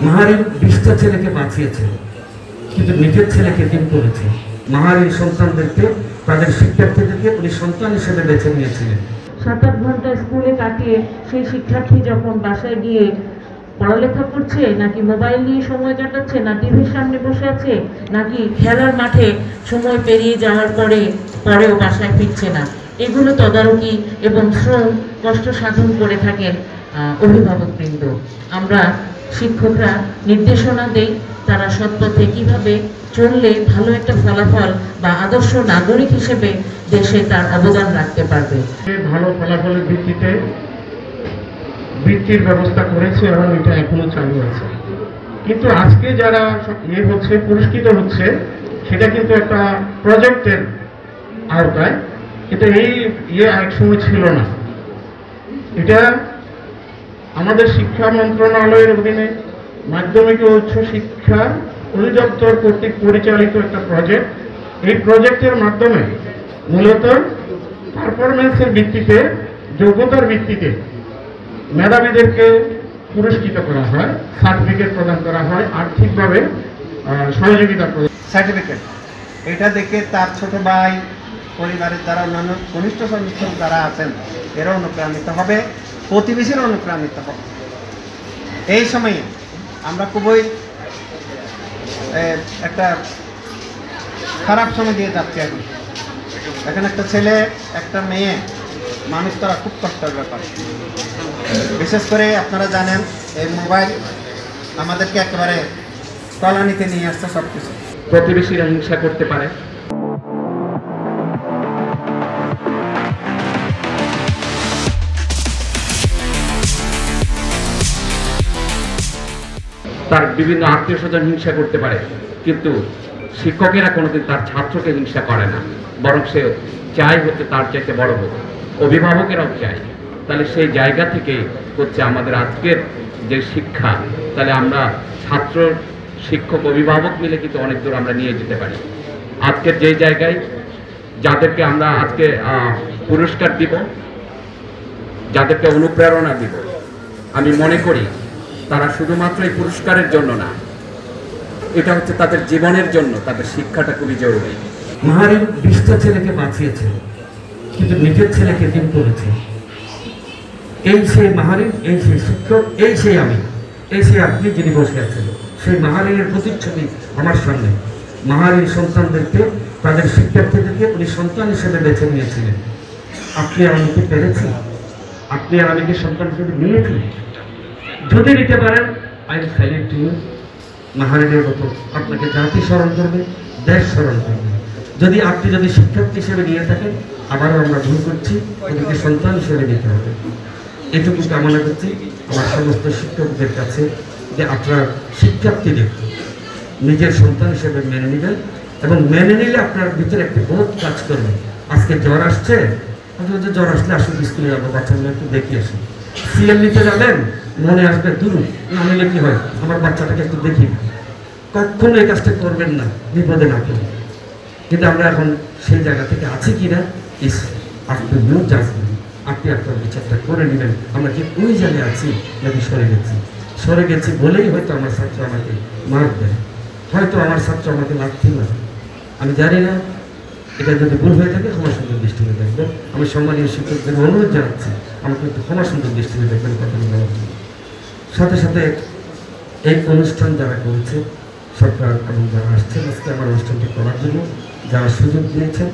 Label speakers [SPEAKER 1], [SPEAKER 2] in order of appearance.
[SPEAKER 1] মাহারির 20টা ছেলেকে বাঁচিয়েছে, কিন্তু নিজের ছেলেকে দিন করেছে। মাহারির সন্তানদেরকে, তাদের শিক্ষার্থীদেরকে উনি সন্তান হিসেবে বেছে নিয়েছিলেন।
[SPEAKER 2] 7-8 ঘন্টা স্কুলে কাটিয়ে সেই শিক্ষার্থী যখন বাসায় গিয়ে পড়ালেখা করছে, নাকি মোবাইল নিয়ে সময় কাটাচ্ছে, না টিভির সামনে বসে আছে, নাকি খেলার মাঠে সময় পেরিয়ে যাওয়ার পরেও বাসায় ফিরছে না, এগুলো তদারকি এবং শ্রম কষ্ট সাধন করে থাকেন অভিভাবকবৃন্দ। আমরা শিক্ষকরা নির্দেশনা দেই তারা সৎপথে কিভাবে চললে ভালো একটা ফলাফল বা আদর্শ নাগরিক হিসেবে দেশে তার অবদান রাখতে পারবে।
[SPEAKER 1] ভালো ফলাফলের ভিত্তিতে বৃত্তির ব্যবস্থা করেছে এবং এটা এখনো চালু আছে। কিন্তু আজকে যারা পুরস্কৃত হচ্ছে সেটা কিন্তু একটা প্রজেক্টের আওতায়। এটা এক সময় ছিল না। এটা আমাদের শিক্ষা মন্ত্রণালয়ের অধীনে মাধ্যমিক ও উচ্চ শিক্ষা অধিদপ্তর কর্তৃক পরিচালিত একটা প্রজেক্ট। এই প্রজেক্টের মাধ্যমে মূলত পারফরমেন্সের ভিত্তিতে, যোগ্যতার ভিত্তিতে মেধাবীদেরকে পুরস্কৃত করা হয়, সার্টিফিকেট প্রদান করা হয়, আর্থিকভাবে সহযোগিতা প্রদান।
[SPEAKER 3] সার্টিফিকেট এটা দেখে তার ছোট ভাই, পরিবারের যারা অন্যান্য ঘনিষ্ঠ সদস্য যারা আছেন এরা অনুপ্রাণিত হবে, প্রতিবেশীরা অনুপ্রাণিত হবে। এই সময়ে আমরা খুবই একটা খারাপ সময় দিয়ে যাচ্ছি। এখন একটা ছেলে একটা মেয়ে মানুষ তারা খুব কষ্টের ব্যাপার। বিশেষ করে আপনারা জানেন এই মোবাইল আমাদেরকে একেবারে তলানিতে নিয়ে আসছে। সব কিছু
[SPEAKER 1] প্রতিবেশীরা হিংসা করতে পারে, তার বিভিন্ন আত্মীয় স্বজন হিংসা করতে পারে, কিন্তু শিক্ষকেরা কোনোদিন তার ছাত্রকে হিংসা করে না, বরং সে চায় হচ্ছে তার চাইতে বড় হোক। অভিভাবকেরাও চায়। তাহলে সেই জায়গা থেকে হচ্ছে আমাদের আজকের যে শিক্ষা, তাহলে আমরা ছাত্র, শিক্ষক, অভিভাবক মিলে কিন্তু অনেক দূর আমরা নিয়ে যেতে পারি। আজকের যে জায়গায় যাদেরকে আমরা আজকে পুরস্কার দিব, যাদেরকে অনুপ্রেরণা দিব, আমি মনে করি তারা শুধুমাত্র এই পুরস্কারের জন্য না, এটা হচ্ছে তাদের জীবনের জন্য, তাদের শিক্ষাটা খুবই জরুরি। মাহারির 20টা ছেলেকে বাঁচিয়েছে, কিন্তু নিজের ছেলেকে দিন করেছে। এই সেই মাহারির, এই সেই শিক্ষক, এই সেই আমি, এই সেই আপনি যিনি বসে আছেন। সেই মাহারির প্রতিচ্ছবি আমার সামনে। মাহারির সন্তানদেরকে, তাদের শিক্ষার্থীদেরকে উনি সন্তান হিসেবে বেছে নিয়েছিলেন। আপনি আর আমি কি পেরেছি? আপনি আর আমি কি সন্তান হিসেবে নিয়েছি? যদি নিতে পারেন, I am silent to you. মাহারিনের মতো আপনাকে জাতি স্মরণ করবে, দেশ স্মরণ করবে। যদি শিক্ষার্থী হিসেবে নিয়ে থাকেন, আবারও আমরা ভুল করছি, ওদেরকে সন্তান হিসেবে নিতে হবে। এটুকু কামনা করছি আমার সমস্ত শিক্ষকদের কাছে, যে আপনার শিক্ষার্থীদের নিজের সন্তান হিসেবে মেনে নেবেন, এবং মেনে নিলে আপনার ভিতরে একটি বোধ কাজ করবে। আজকে জ্বর আসছে, জ্বর আসলে আসুন স্কুলে যাবো, বাচ্চাগুলো একটু দেখে আসি। সিএল নিতে যাবেন, মনে আসবে দূর না নিলে কি হয়, আমার বাচ্চাটাকে একটু দেখি। কখনো এই কাজটা করবেন না, বিপদে না পড়ে। কিন্তু আমরা এখন সেই জায়গা থেকে আছি কিনা, ইস আপনি নিউ জাজমেন্ট, আপনি আপনার বিচারটা করে নেবেন। আমরা কি ওই জায়গায় আছি নাকি সরে গেছি বলেই হয়তো আমার ছাত্র আমাকে মারবে, হয়তো আমার ছাত্র আমাকে লাথি মারবে। আমি জানি না, এটা যদি ভুল হয়ে থাকে ক্ষমা সুন্দর দৃষ্টিতে দেখবেন। আমি সম্মানীয় শিক্ষকদের অনুরোধ জানাচ্ছি, আমাকে একটু ক্ষমা সুন্দর দৃষ্টিতে দেখবেন কথা বলার জন্য। সাথে সাথে এই অনুষ্ঠান যারা করেছে সরকার এবং যারা আসছেন আজকে আমার অনুষ্ঠানটি করার জন্য, যারা সুযোগ দিয়েছেন,